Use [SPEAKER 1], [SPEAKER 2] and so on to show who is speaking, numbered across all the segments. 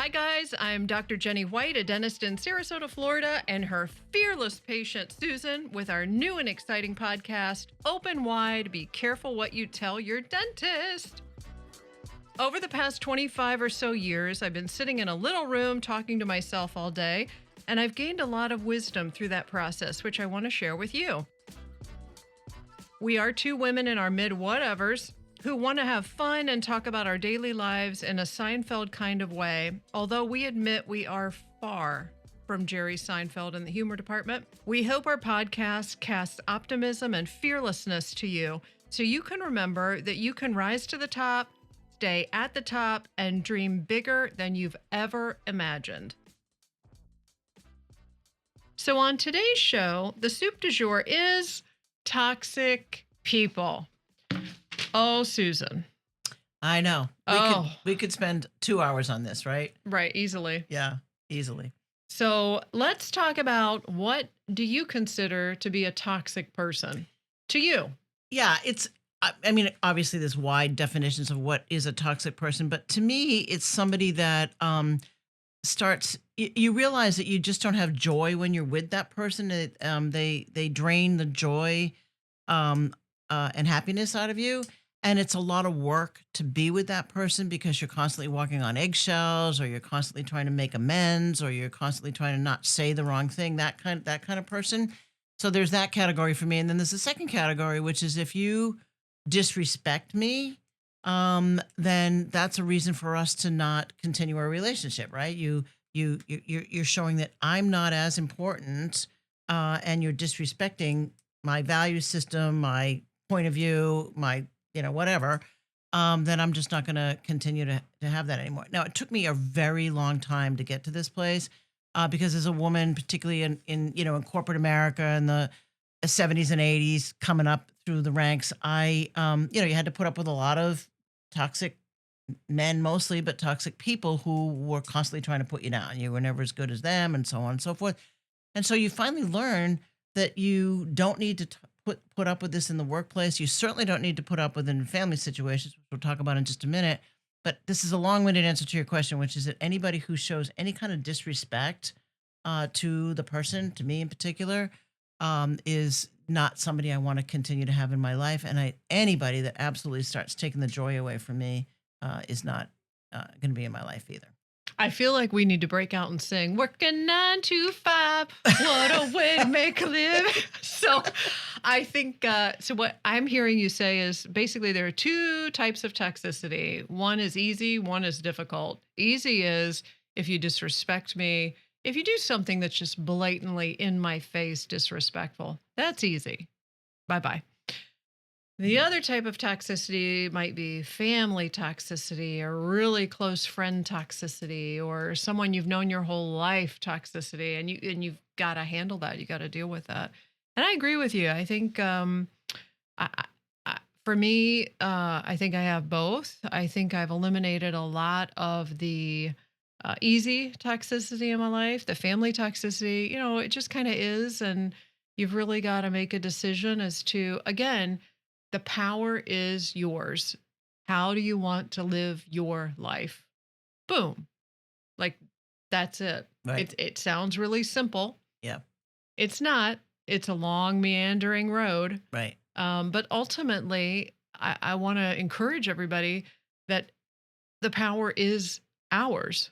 [SPEAKER 1] Hi, guys. I'm Dr. Jenny White, a dentist in Sarasota, Florida, and her fearless patient, Susan, with our new and exciting podcast, Open Wide, Be Careful What You Tell Your Dentist. Over the past 25 or so years, I've been sitting in a little room talking to myself all day, and I've gained a lot of wisdom through that process, which I want to share with you. We are two women in our mid-whatevers who want to have fun and talk about our daily lives in a Seinfeld kind of way, although we admit we are far from Jerry Seinfeld in the humor department. We hope our podcast casts optimism and fearlessness to you so you can remember that you can rise to the top, stay at the top, and dream bigger than you've ever imagined. So on today's show, the soup du jour is toxic people. Oh, Susan.
[SPEAKER 2] I know. We could spend 2 hours on this, right?
[SPEAKER 1] Right, easily.
[SPEAKER 2] Yeah, easily.
[SPEAKER 1] So let's talk about, what do you consider to be a toxic person to you?
[SPEAKER 2] Yeah, I mean, obviously there's wide definitions of what is a toxic person, but to me, it's somebody that you realize that you just don't have joy when you're with that person. They drain the joy and happiness out of you. And it's a lot of work to be with that person because you're constantly walking on eggshells, or you're constantly trying to make amends, or you're constantly trying to not say the wrong thing, that kind of person. So there's that category for me. And then there's the second category, which is if you disrespect me, then that's a reason for us to not continue our relationship, right? You're showing that I'm not as important, and you're disrespecting my value system, my point of view, my whatever, then I'm just not going to continue to have that anymore. Now, it took me a very long time to get to this place, because as a woman, particularly in corporate America in the 70s and 80s, coming up through the ranks, you had to put up with a lot of toxic men mostly, but toxic people who were constantly trying to put you down. You were never as good as them, and so on and so forth. And so you finally learn that you don't need to put up with this in the workplace. You certainly don't need to put up with it in family situations, which we'll talk about in just a minute. But this is a long-winded answer to your question, which is that anybody who shows any kind of disrespect to the person, to me in particular, is not somebody I want to continue to have in my life. And anybody that absolutely starts taking the joy away from me is not going to be in my life either.
[SPEAKER 1] I feel like we need to break out and sing, working 9 to 5, what a way to make a living. So I think, so what I'm hearing you say is basically there are two types of toxicity. One is easy, one is difficult. Easy is if you disrespect me, if you do something that's just blatantly in my face disrespectful, that's easy. Bye-bye. The other type of toxicity might be family toxicity, or really close friend toxicity, or someone you've known your whole life toxicity, and you've got to handle that. You got to deal with that. And I agree with you. I think for me, I think I have both. I think I've eliminated a lot of the easy toxicity in my life, the family toxicity. It just kind of is, and you've really got to make a decision as to, again, the power is yours. How do you want to live your life? Boom. Like, that's it.
[SPEAKER 2] Right.
[SPEAKER 1] It sounds really simple.
[SPEAKER 2] Yeah.
[SPEAKER 1] It's not. It's a long, meandering road.
[SPEAKER 2] Right.
[SPEAKER 1] But ultimately, I want to encourage everybody that the power is ours.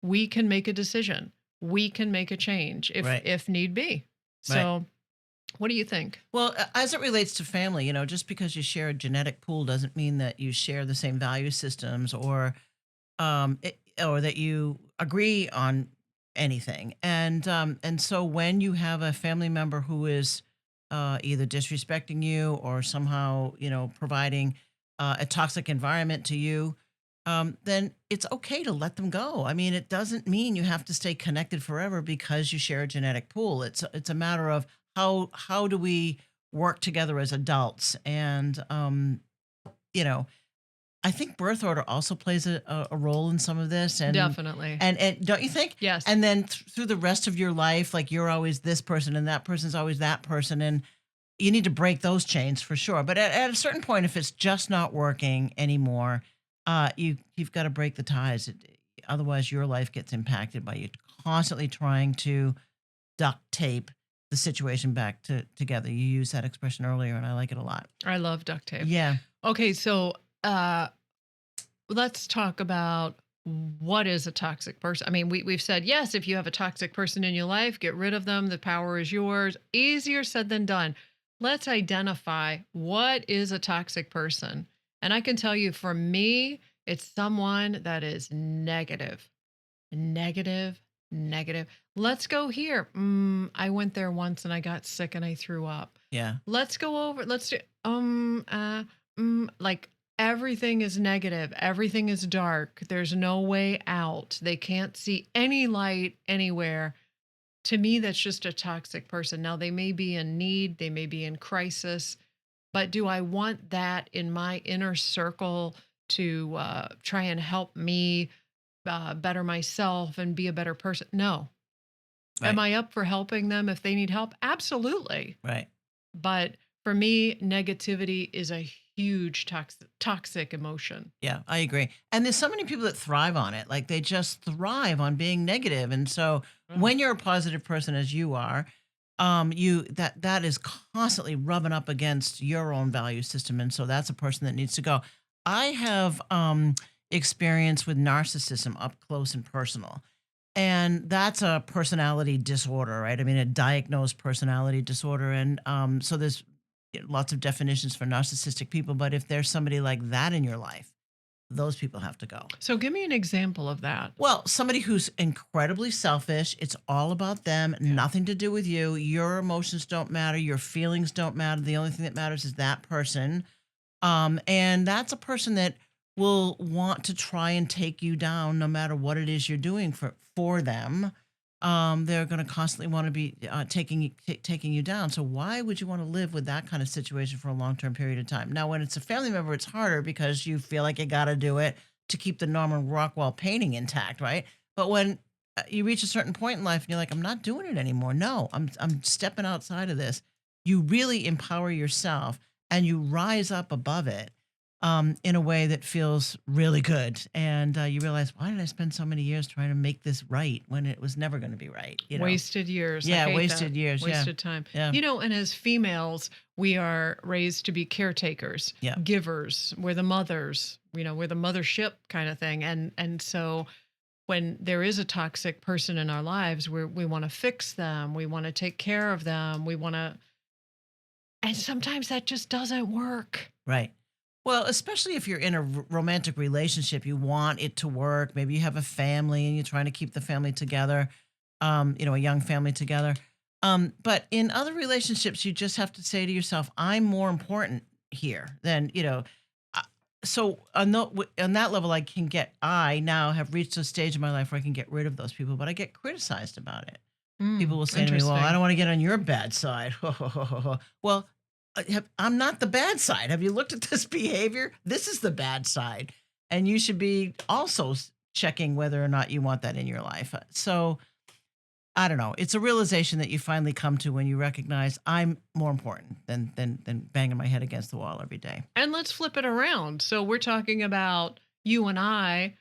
[SPEAKER 1] We can make a decision. We can make a change if need be. So.
[SPEAKER 2] Right.
[SPEAKER 1] What do you think?
[SPEAKER 2] Well, as it relates to family, just because you share a genetic pool doesn't mean that you share the same value systems, or that you agree on anything. And so when you have a family member who is either disrespecting you or somehow providing a toxic environment to you, then it's okay to let them go. I mean, it doesn't mean you have to stay connected forever because you share a genetic pool. It's a matter of how do we work together as adults? And, I think birth order also plays a role in some of this. And
[SPEAKER 1] definitely.
[SPEAKER 2] And don't you think?
[SPEAKER 1] Yes.
[SPEAKER 2] And then through the rest of your life, like, you're always this person and that person's always that person. And you need to break those chains for sure. But at a certain point, if it's just not working anymore, you've got to break the ties. Otherwise, your life gets impacted by you constantly trying to duct tape the situation back together. You used that expression earlier, and I like it a lot.
[SPEAKER 1] I love duct tape.
[SPEAKER 2] Yeah.
[SPEAKER 1] Okay, so let's talk about what is a toxic person. I mean, we've said, yes, if you have a toxic person in your life, get rid of them. The power is yours. Easier said than done. Let's identify what is a toxic person. And I can tell you, for me, it's someone that is negative, negative, negative. Let's go here. I went there once and I got sick and I threw up.
[SPEAKER 2] Yeah.
[SPEAKER 1] Let's go over. Let's do, like, everything is negative. Everything is dark. There's no way out. They can't see any light anywhere. To me, that's just a toxic person. Now, they may be in need. They may be in crisis. But do I want that in my inner circle to try and help me better myself and be a better person? No.
[SPEAKER 2] Right.
[SPEAKER 1] Am I up for helping them if they need help? Absolutely.
[SPEAKER 2] Right.
[SPEAKER 1] But for me, negativity is a huge toxic emotion.
[SPEAKER 2] Yeah, I agree. And there's so many people that thrive on it. Like they just thrive on being negative. And so when you're a positive person, as you are, that is constantly rubbing up against your own value system. And so that's a person that needs to go. I have experience with narcissism up close and personal. And that's a personality disorder, right? I mean, a diagnosed personality disorder. And so there's lots of definitions for narcissistic people. But if there's somebody like that in your life, those people have to go.
[SPEAKER 1] So give me an example of that.
[SPEAKER 2] Well, somebody who's incredibly selfish. It's all about them, nothing to do with you. Your emotions don't matter. Your feelings don't matter. The only thing that matters is that person. And that's a person that will want to try and take you down no matter what it is you're doing for them. They're going to constantly want to be taking you down. So why would you want to live with that kind of situation for a long-term period of time? Now, when it's a family member, it's harder because you feel like you got to do it to keep the Norman Rockwell painting intact, right? But when you reach a certain point in life and you're like, I'm not doing it anymore. No, I'm stepping outside of this. You really empower yourself and you rise up above it in a way that feels really good. And you realize, why did I spend so many years trying to make this right when it was never going to be right? You know?
[SPEAKER 1] Wasted years.
[SPEAKER 2] Yeah, wasted years.
[SPEAKER 1] Wasted time.
[SPEAKER 2] Yeah.
[SPEAKER 1] You know, and as females, we are raised to be caretakers, givers. We're the mothers, we're the mothership kind of thing. And so when there is a toxic person in our lives, we want to fix them. We want to take care of them. And sometimes that just doesn't work.
[SPEAKER 2] Right. Well, especially if you're in a romantic relationship, you want it to work. Maybe you have a family and you're trying to keep the family together, a young family together. But in other relationships, you just have to say to yourself, I'm more important here than, So on that level, I now have reached a stage in my life where I can get rid of those people, but I get criticized about it. People will say to me, well, I don't want to get on your bad side. Well, I'm not the bad side. Have you looked at this behavior? This is the bad side. And you should be also checking whether or not you want that in your life. So I don't know. It's a realization that you finally come to when you recognize I'm more important than banging my head against the wall every day.
[SPEAKER 1] And let's flip it around. So we're talking about you and I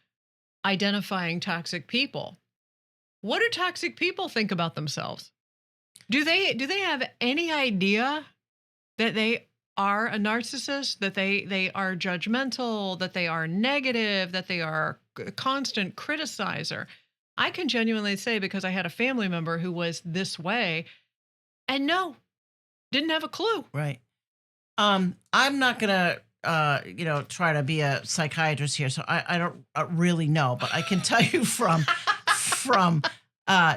[SPEAKER 1] identifying toxic people. What do toxic people think about themselves? Do they have any idea that they are a narcissist, that they are judgmental, that they are negative, that they are a constant criticizer? I can genuinely say, because I had a family member who was this way, and no, didn't have a clue.
[SPEAKER 2] Right. I'm not going to, try to be a psychiatrist here, so I don't really know, but I can tell you from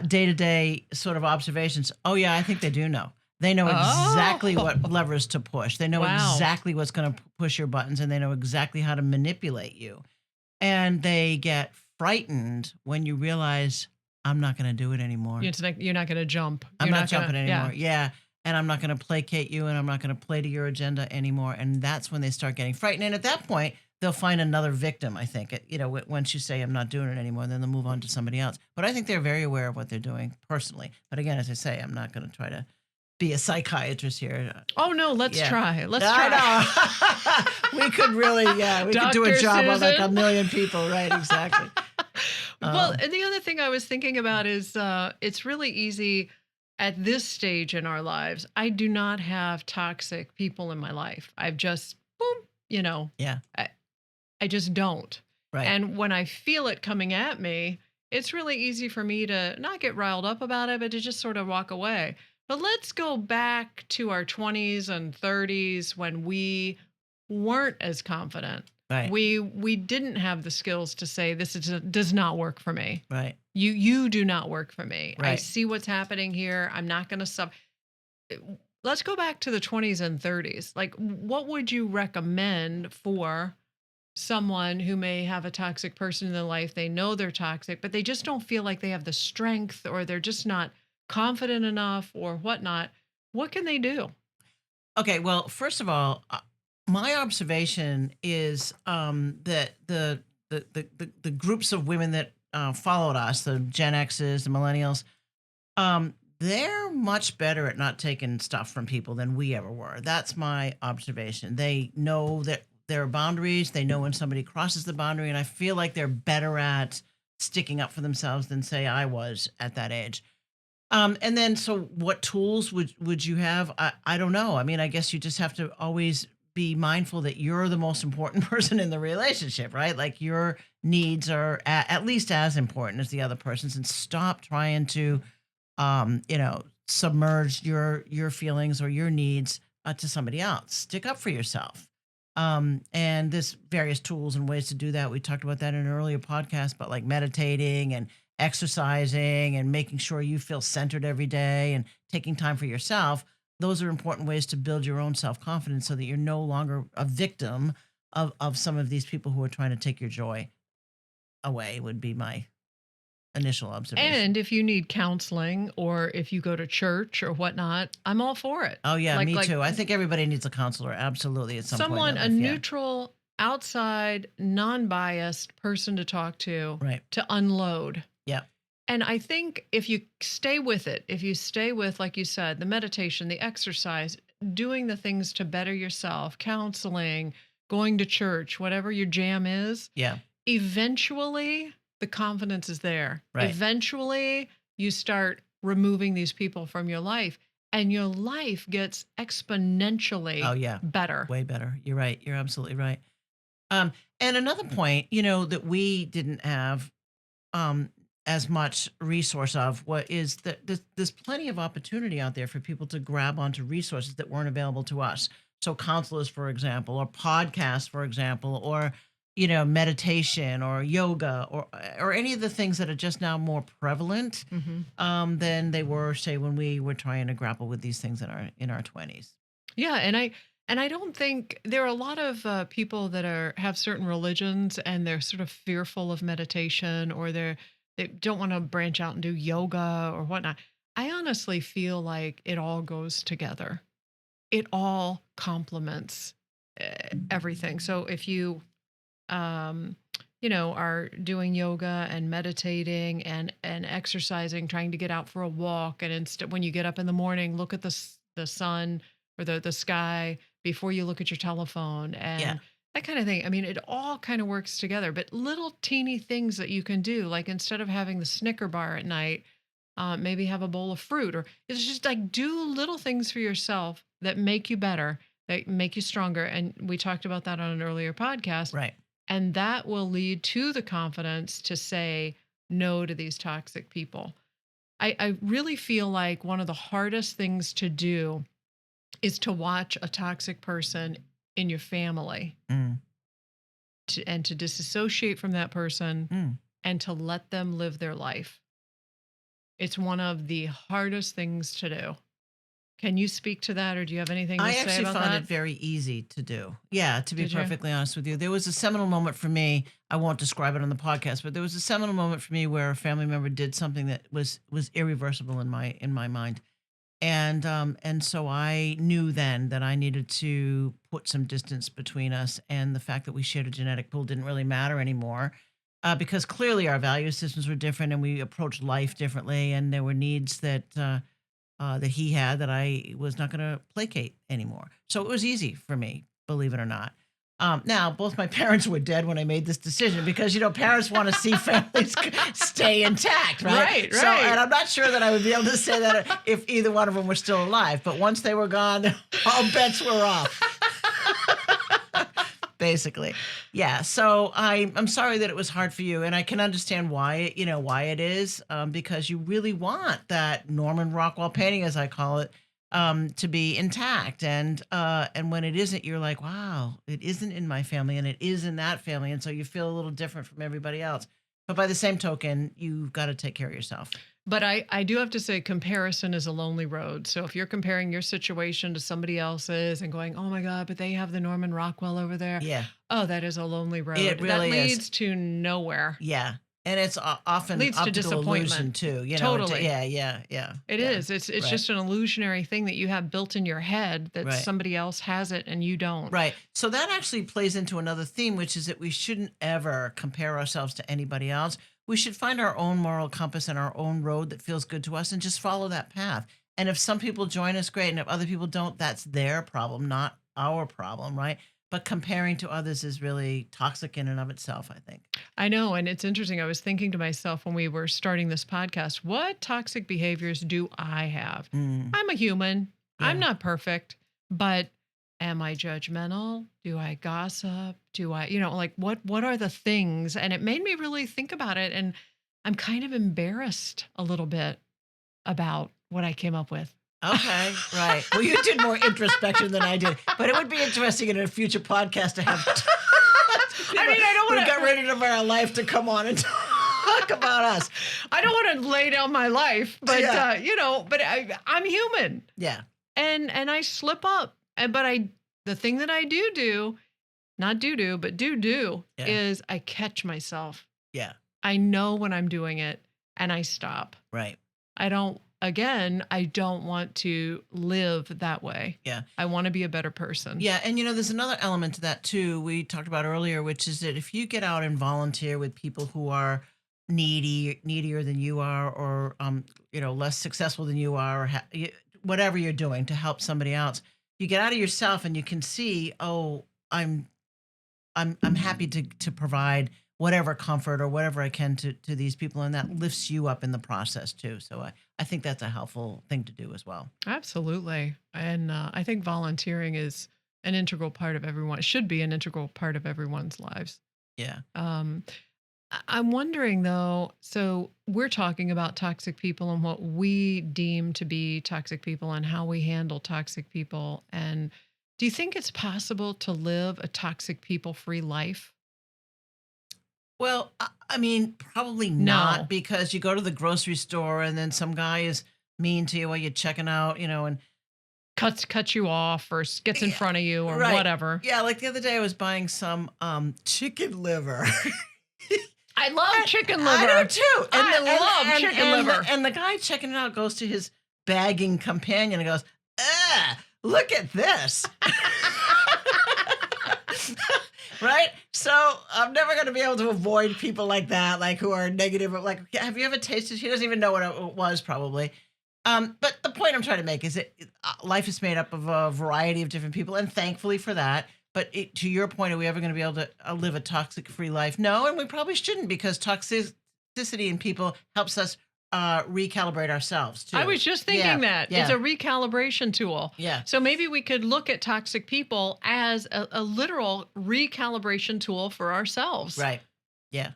[SPEAKER 2] day-to-day sort of observations, oh yeah, I think they do know. They know exactly what levers to push. They know exactly what's going to push your buttons, and they know exactly how to manipulate you. And they get frightened when you realize, I'm not going to do it anymore.
[SPEAKER 1] You're not going to jump.
[SPEAKER 2] I'm not jumping anymore. Yeah. And I'm not going to placate you, and I'm not going to play to your agenda anymore. And that's when they start getting frightened. And at that point, they'll find another victim, I think. Once you say, I'm not doing it anymore, then they'll move on to somebody else. But I think they're very aware of what they're doing personally. But again, as I say, I'm not going to try to be a psychiatrist here.
[SPEAKER 1] Oh no, let's try. Let's try.
[SPEAKER 2] We could really, we could do a job on like a million people, right? Exactly.
[SPEAKER 1] Well, and the other thing I was thinking about is it's really easy at this stage in our lives. I do not have toxic people in my life. I've just, boom,
[SPEAKER 2] Yeah.
[SPEAKER 1] I, I just don't.
[SPEAKER 2] Right.
[SPEAKER 1] And when I feel it coming at me, it's really easy for me to not get riled up about it, but to just sort of walk away. But let's go back to our 20s and 30s when we weren't as confident.
[SPEAKER 2] Right.
[SPEAKER 1] We didn't have the skills to say does not work for me.
[SPEAKER 2] Right.
[SPEAKER 1] You do not work for me. I
[SPEAKER 2] Right.
[SPEAKER 1] see what's happening here. I'm not going to sub. Let's go back to the 20s and 30s. Like, what would you recommend for someone who may have a toxic person in their life? They know they're toxic, but they just don't feel like they have the strength, or they're just not confident enough or whatnot. What can they do?
[SPEAKER 2] Okay. Well, first of all, my observation is that the groups of women that followed us, the Gen X's, the millennials, they're much better at not taking stuff from people than we ever were. That's my observation. They know that there are boundaries. They know when somebody crosses the boundary, and I feel like they're better at sticking up for themselves than, say, I was at that age. And then, so what tools would you have? I don't know. I mean, I guess you just have to always be mindful that you're the most important person in the relationship, right? Like, your needs are at least as important as the other person's, and stop trying to, submerge your feelings or your needs to somebody else. Stick up for yourself. And there's various tools and ways to do that. We talked about that in an earlier podcast, but like meditating and exercising and making sure you feel centered every day and taking time for yourself. Those are important ways to build your own self-confidence so that you're no longer a victim of some of these people who are trying to take your joy away, would be my initial observation.
[SPEAKER 1] And if you need counseling, or if you go to church or whatnot, I'm all for it.
[SPEAKER 2] Oh yeah,
[SPEAKER 1] Like
[SPEAKER 2] me
[SPEAKER 1] like
[SPEAKER 2] too. I think everybody needs a counselor, absolutely, at some point in
[SPEAKER 1] someone,
[SPEAKER 2] their
[SPEAKER 1] a
[SPEAKER 2] life. Yeah.
[SPEAKER 1] neutral, outside, non-biased person to talk to,
[SPEAKER 2] Right.
[SPEAKER 1] to unload.
[SPEAKER 2] Yeah.
[SPEAKER 1] And I think if you stay with it, if you stay with, like you said, the meditation, the exercise, doing the things to better yourself, counseling, going to church, whatever your jam is,
[SPEAKER 2] Yeah.
[SPEAKER 1] eventually the confidence is there.
[SPEAKER 2] Right.
[SPEAKER 1] Eventually you start removing these people from your life, and your life gets exponentially
[SPEAKER 2] Oh yeah.
[SPEAKER 1] better.
[SPEAKER 2] Way better. You're right. You're absolutely right. And another point, that we didn't have as much resource of, what is that there's plenty of opportunity out there for people to grab onto resources that weren't available to us. So counselors, for example, or podcasts, for example, or meditation or yoga, or any of the things that are just now more prevalent than they were, say, when we were trying to grapple with these things in our 20s.
[SPEAKER 1] Yeah, and I don't think there are a lot of people that have certain religions, and they're sort of fearful of meditation, or they don't want to branch out and do yoga or whatnot. I honestly feel like it all goes together. It all complements everything. So if you um, are doing yoga and meditating and exercising, trying to get out for a walk, and instead, when you get up in the morning, look at the sun or the sky before you look at your telephone, and
[SPEAKER 2] Yeah.
[SPEAKER 1] that kind of thing. I mean, it all kind of works together. But little teeny things that you can do, like instead of having the Snicker bar at night, maybe have a bowl of fruit, or it's just like, do little things for yourself that make you better, that make you stronger. And we talked about that on an earlier podcast.
[SPEAKER 2] Right.
[SPEAKER 1] And that will lead to the confidence to say no to these toxic people. I really feel like one of the hardest things to do is to watch a toxic person in your family,
[SPEAKER 2] Mm.
[SPEAKER 1] and to disassociate from that person
[SPEAKER 2] Mm.
[SPEAKER 1] and to let them live their life. It's one of the hardest things to do. Can you speak to that, or do you have anything to
[SPEAKER 2] I
[SPEAKER 1] say
[SPEAKER 2] actually
[SPEAKER 1] about
[SPEAKER 2] found
[SPEAKER 1] that?
[SPEAKER 2] it very easy to do. Yeah, to be
[SPEAKER 1] Did you?
[SPEAKER 2] perfectly honest with you. There was a seminal moment for me. I won't describe it on the podcast, but there was a seminal moment for me where a family member did something that was irreversible in my mind. And so I knew then that I needed to put some distance between us, and the fact that we shared a genetic pool didn't really matter anymore. Because clearly our value systems were different, and we approached life differently, and there were needs that he had that I was not going to placate anymore. So it was easy for me, believe it or not. Now, both my parents were dead when I made this decision because, parents want to see families stay intact, right?
[SPEAKER 1] Right,
[SPEAKER 2] So,
[SPEAKER 1] right.
[SPEAKER 2] and I'm not sure that I would be able to say that if either one of them were still alive. But once they were gone, all bets were off. Basically. Yeah. So I'm sorry that it was hard for you. And I can understand why it is, because you really want that Norman Rockwell painting, as I call it, to be intact. And when it isn't, you're like, wow, it isn't in my family and it is in that family. And so you feel a little different from everybody else. But by the same token, you've got to take care of yourself.
[SPEAKER 1] But I do have to say, comparison is a lonely road. So if you're comparing your situation to somebody else's and going, oh my God, but they have the Norman Rockwell over there.
[SPEAKER 2] Yeah.
[SPEAKER 1] Oh, that is a lonely road.
[SPEAKER 2] It really
[SPEAKER 1] that leads
[SPEAKER 2] is.
[SPEAKER 1] to nowhere.
[SPEAKER 2] Yeah. And it's often
[SPEAKER 1] Leads to
[SPEAKER 2] optical illusion
[SPEAKER 1] disappointment.
[SPEAKER 2] too.
[SPEAKER 1] Totally.
[SPEAKER 2] Yeah.
[SPEAKER 1] It
[SPEAKER 2] Yeah.
[SPEAKER 1] is. It's
[SPEAKER 2] Right.
[SPEAKER 1] just an illusionary thing that you have built in your head that
[SPEAKER 2] Right.
[SPEAKER 1] somebody else has it and you don't.
[SPEAKER 2] Right. So that actually plays into another theme, which is that we shouldn't ever compare ourselves to anybody else. We should find our own moral compass and our own road that feels good to us and just follow that path. And if some people join us, great. And if other people don't, that's their problem, not our problem, right? But comparing to others is really toxic in and of itself, I think.
[SPEAKER 1] I know. And it's interesting. I was thinking to myself when we were starting this podcast, what toxic behaviors do I have? I'm a human. I'm
[SPEAKER 2] Yeah.
[SPEAKER 1] not perfect, but am I judgmental? Do I gossip? Do I, like what are the things? And it made me really think about it. And I'm kind of embarrassed a little bit about what I came up with.
[SPEAKER 2] Okay, right. Well, you did more introspection than I did, but it would be interesting in a future podcast to have.
[SPEAKER 1] I don't want
[SPEAKER 2] We've got ready to our life to come on and talk about us.
[SPEAKER 1] I don't want to lay down my life, but
[SPEAKER 2] Yeah.
[SPEAKER 1] but I'm human,
[SPEAKER 2] Yeah,
[SPEAKER 1] and I slip up, but the thing that I do, not do, but do
[SPEAKER 2] Yeah.
[SPEAKER 1] is I catch myself.
[SPEAKER 2] yeah,
[SPEAKER 1] I know when I'm doing it, and I stop.
[SPEAKER 2] right.
[SPEAKER 1] I don't want to live that way.
[SPEAKER 2] Yeah.
[SPEAKER 1] I want to be a better person.
[SPEAKER 2] Yeah, and there's another element to that too. We talked about earlier, which is that if you get out and volunteer with people who are needier than you are, or less successful than you are, or whatever you're doing to help somebody else, you get out of yourself and you can see, oh, I'm happy to provide whatever comfort or whatever I can to these people, and that lifts you up in the process too. So I think that's a helpful thing to do as well.
[SPEAKER 1] Absolutely. And I think volunteering is an integral part of everyone. It should be an integral part of everyone's lives.
[SPEAKER 2] Yeah.
[SPEAKER 1] I'm wondering though, so we're talking about toxic people and what we deem to be toxic people and how we handle toxic people. And do you think it's possible to live a toxic people free life?
[SPEAKER 2] Well, I mean, probably
[SPEAKER 1] No.
[SPEAKER 2] not, because you go to the grocery store and then some guy is mean to you while you're checking out, and
[SPEAKER 1] Cuts you off or gets in
[SPEAKER 2] Yeah,
[SPEAKER 1] front of you or
[SPEAKER 2] right.
[SPEAKER 1] whatever.
[SPEAKER 2] Yeah, like the other day I was buying some chicken liver.
[SPEAKER 1] I love chicken liver.
[SPEAKER 2] I do too.
[SPEAKER 1] I love chicken liver.
[SPEAKER 2] And the guy checking it out goes to his bagging companion and goes, look at this. Right? So I'm never going to be able to avoid people like that, like who are negative. Like, have you ever tasted? He doesn't even know what it was, probably. But the point I'm trying to make is that life is made up of a variety of different people, and thankfully for that. But to your point, are we ever going to be able to live a toxic-free life? No, and we probably shouldn't, because toxicity in people helps us recalibrate ourselves too.
[SPEAKER 1] I was just thinking that.
[SPEAKER 2] Yeah.
[SPEAKER 1] It's a recalibration tool.
[SPEAKER 2] Yeah.
[SPEAKER 1] So maybe we could look at toxic people as a literal recalibration tool for ourselves.
[SPEAKER 2] Right. Yeah.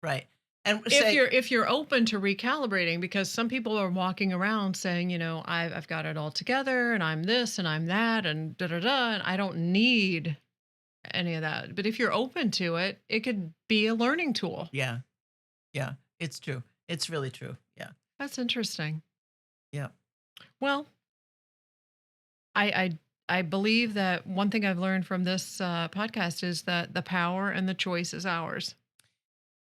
[SPEAKER 2] Right. And
[SPEAKER 1] If you're open to recalibrating, because some people are walking around saying, I've got it all together and I'm this and I'm that and da da da, and I don't need any of that. But if you're open to it, it could be a learning tool.
[SPEAKER 2] Yeah. Yeah. It's true. It's really true. Yeah.
[SPEAKER 1] That's interesting.
[SPEAKER 2] Yeah.
[SPEAKER 1] Well, I believe that one thing I've learned from this podcast is that the power and the choice is ours.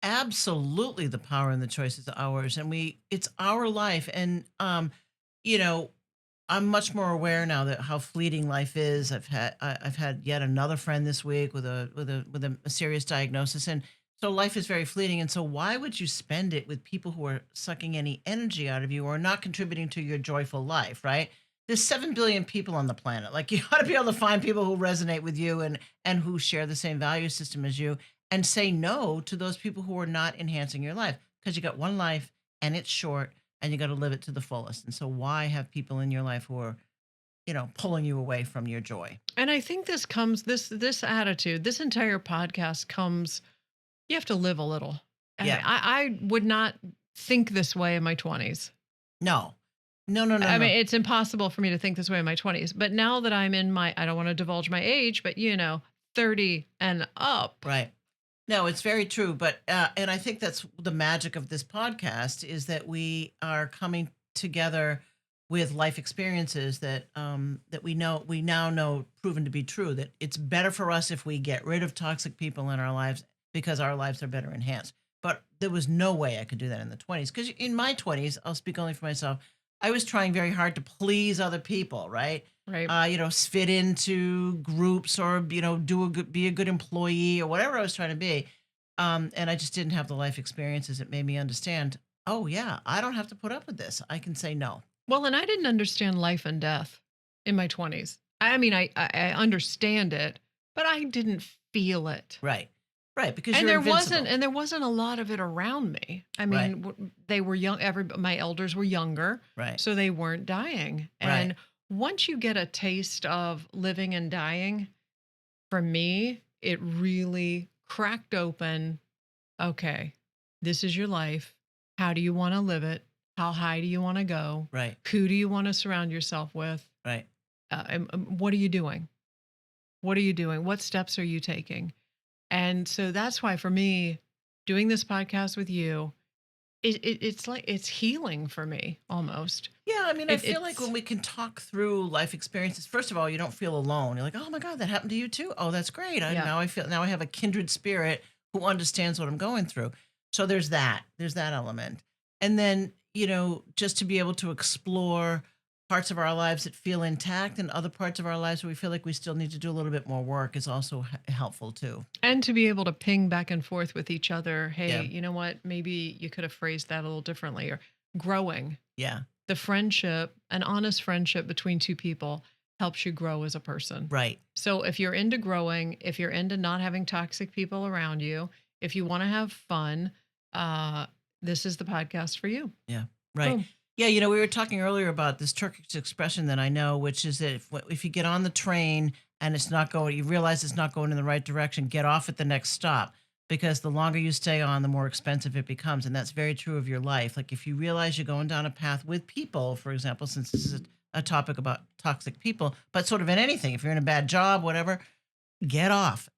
[SPEAKER 2] Absolutely, the power and the choice is ours, and it's our life. And I'm much more aware now that how fleeting life is. I've had yet another friend this week with a serious diagnosis, and so life is very fleeting. And so why would you spend it with people who are sucking any energy out of you or not contributing to your joyful life, right? there's 7 billion people on the planet. Like, you ought to be able to find people who resonate with you and who share the same value system as you, and say no to those people who are not enhancing your life, because you got one life and it's short and you got to live it to the fullest. And so why have people in your life who are, pulling you away from your joy?
[SPEAKER 1] And I think this attitude, this entire podcast comes. You have to live a little. I mean,
[SPEAKER 2] Yeah.
[SPEAKER 1] I would not think this way in my 20s.
[SPEAKER 2] No. No, no, no,
[SPEAKER 1] I
[SPEAKER 2] no.
[SPEAKER 1] mean, it's impossible for me to think this way in my 20s. But now that I'm in my, I don't want to divulge my age, but 30 and up.
[SPEAKER 2] Right. No, it's very true. But and I think that's the magic of this podcast, is that we are coming together with life experiences that we now know proven to be true, that it's better for us if we get rid of toxic people in our lives, because our lives are better enhanced. But there was no way I could do that in the 20s, because in my 20s, I'll speak only for myself, I was trying very hard to please other people, right?
[SPEAKER 1] Right.
[SPEAKER 2] Fit into groups, or be a good employee, or whatever I was trying to be. And I just didn't have the life experiences that made me understand. Oh yeah, I don't have to put up with this. I can say no.
[SPEAKER 1] Well, and I didn't understand life and death in my 20s. I mean, I understand it, but I didn't feel it.
[SPEAKER 2] Right, right, because
[SPEAKER 1] And
[SPEAKER 2] you're
[SPEAKER 1] there wasn't a lot of it around me. I mean, they were young. My elders were younger,
[SPEAKER 2] Right.
[SPEAKER 1] so they weren't dying. And
[SPEAKER 2] Right.
[SPEAKER 1] once you get a taste of living and dying, for me, it really cracked open. Okay, this is your life. How do you want to live it? How high do you want to go?
[SPEAKER 2] Right.
[SPEAKER 1] Who do you want to surround yourself with?
[SPEAKER 2] Right.
[SPEAKER 1] What are you doing? What are you doing? What steps are you taking? And so that's why, for me, doing this podcast with you, it's like it's healing for me almost.
[SPEAKER 2] Yeah, I mean, I feel like
[SPEAKER 1] It's
[SPEAKER 2] when we can talk through life experiences, first of all, you don't feel alone. You're like, oh my God, that happened to you too. Oh, that's great.
[SPEAKER 1] Yeah.
[SPEAKER 2] Now I have a kindred spirit who understands what I'm going through. So there's that element. And then, just to be able to explore parts of our lives that feel intact, and other parts of our lives where we feel like we still need to do a little bit more work, is also helpful too.
[SPEAKER 1] and to be able to ping back and forth with each other. Hey,
[SPEAKER 2] Yeah.
[SPEAKER 1] you know what? Maybe you could have phrased that a little differently. Or growing.
[SPEAKER 2] Yeah.
[SPEAKER 1] The friendship, an honest friendship between two people, helps you grow as a person.
[SPEAKER 2] Right.
[SPEAKER 1] So if you're into growing, if you're into not having toxic people around you, if you want to have fun, this is the podcast for you.
[SPEAKER 2] Yeah. Right.
[SPEAKER 1] Boom.
[SPEAKER 2] Yeah. We were talking earlier about this Turkish expression that I know, which is that if you get on the train and you realize it's not going in the right direction, get off at the next stop, because the longer you stay on, the more expensive it becomes. And that's very true of your life. Like, if you realize you're going down a path with people, for example, since this is a topic about toxic people, but sort of in anything, if you're in a bad job, whatever, get off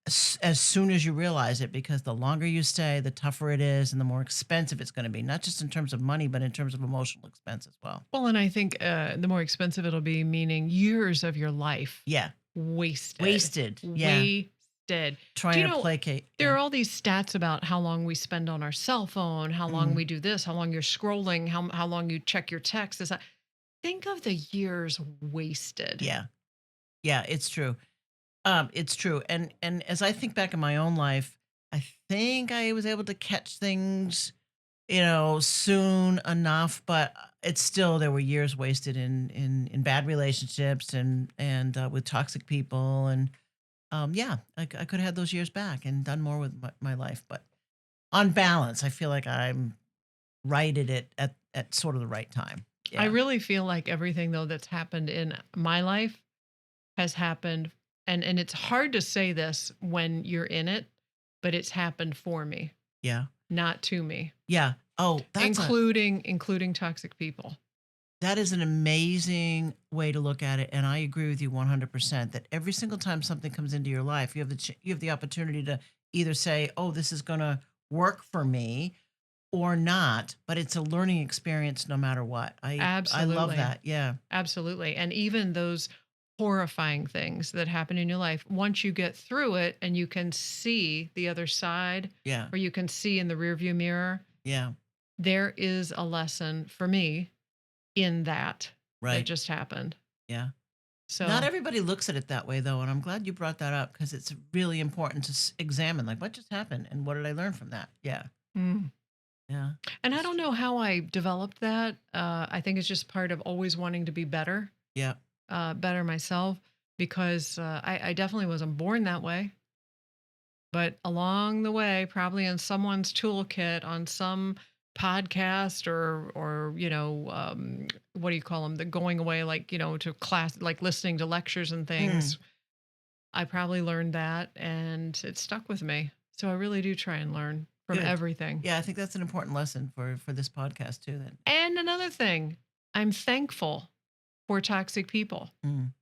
[SPEAKER 2] as soon as you realize it, because the longer you stay, the tougher it is and the more expensive it's going to be, not just in terms of money, but in terms of emotional expense as well.
[SPEAKER 1] Well, and I think the more expensive it'll be, meaning years of your life
[SPEAKER 2] Yeah.
[SPEAKER 1] wasted.
[SPEAKER 2] Yeah.
[SPEAKER 1] Wasted.
[SPEAKER 2] Trying to placate.
[SPEAKER 1] There are all these stats about how long we spend on our cell phone, how long we do this, how long you're scrolling, how long you check your texts. Think of the years wasted.
[SPEAKER 2] Yeah. Yeah, it's true. It's true. And as I think back in my own life, I think I was able to catch things, soon enough, but it's still, there were years wasted in bad relationships and with toxic people. And yeah, I could have had those years back and done more with my life. But on balance, I feel like I'm right at it at sort of the right time. Yeah.
[SPEAKER 1] I really feel like everything, though, that's happened in my life has happened. And it's hard to say this when you're in it, but it's happened for me.
[SPEAKER 2] Yeah.
[SPEAKER 1] Not to me.
[SPEAKER 2] Yeah. Oh,
[SPEAKER 1] including toxic people.
[SPEAKER 2] That is an amazing way to look at it, and I agree with you 100%. That every single time something comes into your life, you have the opportunity to either say, "Oh, this is going to work for me," or not. But it's a learning experience, no matter what.
[SPEAKER 1] Absolutely.
[SPEAKER 2] I love that. Yeah.
[SPEAKER 1] Absolutely. And even those horrifying things that happen in your life, once you get through it and you can see the other side,
[SPEAKER 2] Yeah.
[SPEAKER 1] or you can see in the rearview mirror,
[SPEAKER 2] Yeah.
[SPEAKER 1] there is a lesson for me in that
[SPEAKER 2] Right.
[SPEAKER 1] just happened.
[SPEAKER 2] Yeah.
[SPEAKER 1] So
[SPEAKER 2] Not everybody looks at it that way, though, and I'm glad you brought that up, because it's really important to examine, like, what just happened and what did I learn from that? Yeah.
[SPEAKER 1] Mm.
[SPEAKER 2] Yeah.
[SPEAKER 1] And I don't know how I developed that. I think it's just part of always wanting to be better.
[SPEAKER 2] Yeah.
[SPEAKER 1] better myself, because I definitely wasn't born that way. But along the way, probably in someone's toolkit, on some podcast, or what do you call them? The going away, like, to class, like listening to lectures and
[SPEAKER 2] Mm,
[SPEAKER 1] things. I probably learned that, and it stuck with me. So I really do try and learn from
[SPEAKER 2] good.
[SPEAKER 1] everything.
[SPEAKER 2] Yeah, I think that's an important lesson for this podcast too. That
[SPEAKER 1] And another thing, I'm thankful for toxic people.
[SPEAKER 2] mm,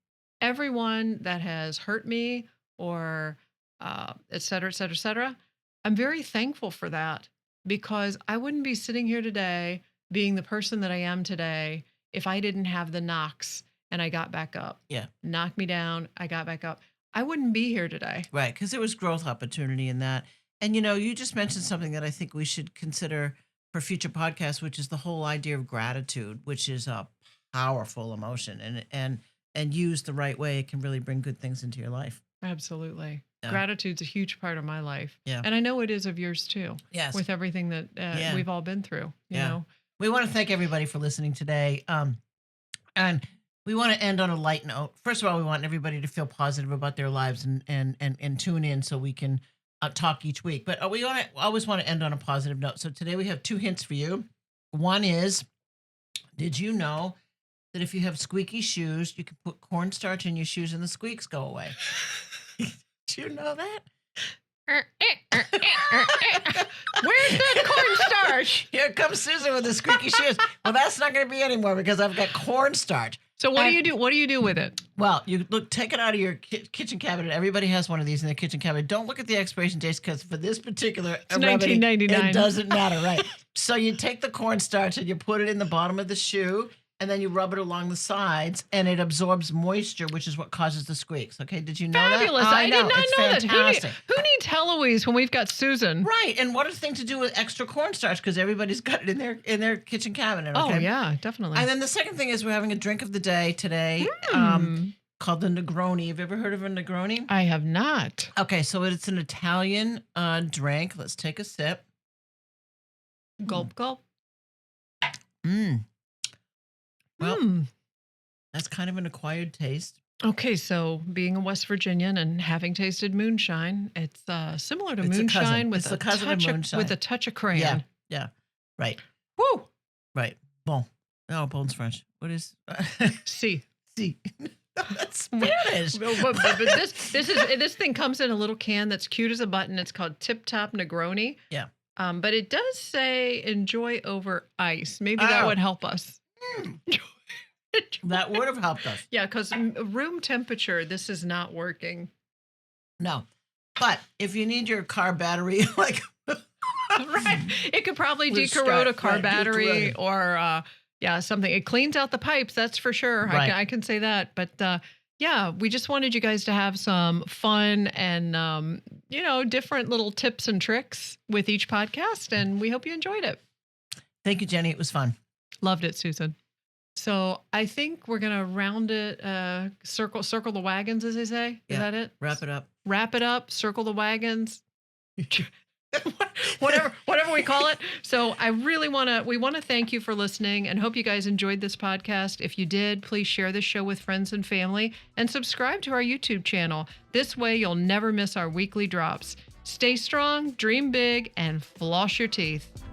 [SPEAKER 1] Everyone that has hurt me, or et cetera, et cetera, et cetera, I'm very thankful for that, because I wouldn't be sitting here today being the person that I am today if I didn't have the knocks and I got back up.
[SPEAKER 2] yeah,
[SPEAKER 1] Knocked me down, I got back up. I wouldn't be here today.
[SPEAKER 2] right. Because there was growth opportunity in that, and you just mentioned something that I think we should consider for future podcasts, which is the whole idea of gratitude, which is a powerful emotion, and used the right way, it can really bring good things into your life.
[SPEAKER 1] Absolutely.
[SPEAKER 2] Yeah.
[SPEAKER 1] Gratitude's a huge part of my life.
[SPEAKER 2] Yeah.
[SPEAKER 1] And I know it is of yours too,
[SPEAKER 2] Yes.
[SPEAKER 1] with everything that
[SPEAKER 2] Yeah.
[SPEAKER 1] we've all been through, you
[SPEAKER 2] Yeah.
[SPEAKER 1] know.
[SPEAKER 2] We want to thank everybody for listening today. And we want to end on a light note. First of all, we want everybody to feel positive about their lives and tune in so we can talk each week. But always want to end on a positive note. So today we have 2 hints for you. One is, did you know that if you have squeaky shoes, you can put cornstarch in your shoes and the squeaks go away? Did you know that?
[SPEAKER 1] Where's the cornstarch?
[SPEAKER 2] Here comes Susan with the squeaky shoes. Well, that's not going to be anymore because I've got cornstarch.
[SPEAKER 1] So what do you do? What do you do with it?
[SPEAKER 2] Well, you take it out of your kitchen cabinet. Everybody has one of these in their kitchen cabinet. Don't look at the expiration dates because for this particular remedy,
[SPEAKER 1] 1999.
[SPEAKER 2] it doesn't matter, right? So you take the cornstarch and you put it in the bottom of the shoe, and then you rub it along the sides, and it absorbs moisture, which is what causes the squeaks. Okay, did you know
[SPEAKER 1] Fabulous.
[SPEAKER 2] that?
[SPEAKER 1] I did not
[SPEAKER 2] it's
[SPEAKER 1] know
[SPEAKER 2] fantastic.
[SPEAKER 1] that. Who needs Heloise when we've got Susan?
[SPEAKER 2] Right, and what a thing to do with extra cornstarch because everybody's got it in their kitchen cabinet.
[SPEAKER 1] Oh,
[SPEAKER 2] Okay?
[SPEAKER 1] yeah, definitely.
[SPEAKER 2] And then the second thing is we're having a drink of the day today called the Negroni. Have you ever heard of a Negroni?
[SPEAKER 1] I have not.
[SPEAKER 2] Okay, so it's an Italian drink. Let's take a sip.
[SPEAKER 1] Gulp, gulp.
[SPEAKER 2] Mm. Well,
[SPEAKER 1] Mm.
[SPEAKER 2] that's kind of an acquired taste.
[SPEAKER 1] Okay, so being a West Virginian and having tasted moonshine, it's similar to
[SPEAKER 2] It's a cousin.
[SPEAKER 1] moonshine with
[SPEAKER 2] It's the cousin of moonshine.
[SPEAKER 1] with a touch of crayon.
[SPEAKER 2] Yeah, yeah, right,
[SPEAKER 1] Woo!
[SPEAKER 2] right. Bon. No, bon's French. What is?
[SPEAKER 1] See.
[SPEAKER 2] See, that's Spanish.
[SPEAKER 1] But this thing comes in a little can that's cute as a button. It's called Tip Top Negroni.
[SPEAKER 2] Yeah.
[SPEAKER 1] But it does say enjoy over ice. Maybe that
[SPEAKER 2] Oh.
[SPEAKER 1] would help us.
[SPEAKER 2] That would have helped us.
[SPEAKER 1] Yeah, because room temperature, this is not working.
[SPEAKER 2] No, but if you need your car battery, like
[SPEAKER 1] Right. It could probably
[SPEAKER 2] With
[SPEAKER 1] decorrode a
[SPEAKER 2] strap,
[SPEAKER 1] car
[SPEAKER 2] right,
[SPEAKER 1] battery
[SPEAKER 2] decorrode.
[SPEAKER 1] or something. It cleans out the pipes, that's for sure.
[SPEAKER 2] Right.
[SPEAKER 1] I can say that. But yeah, we just wanted you guys to have some fun and different little tips and tricks with each podcast, and we hope you enjoyed it.
[SPEAKER 2] Thank you, Jenny. It was fun.
[SPEAKER 1] Loved it, Susan. So I think we're gonna round it, circle the wagons, as they say. Is
[SPEAKER 2] Yeah.
[SPEAKER 1] that it?
[SPEAKER 2] Wrap it up.
[SPEAKER 1] Wrap it up, circle the wagons. whatever we call it. So we want to thank you for listening and hope you guys enjoyed this podcast. If you did, please share this show with friends and family and subscribe to our YouTube channel. This way you'll never miss our weekly drops. Stay strong, dream big, and floss your teeth.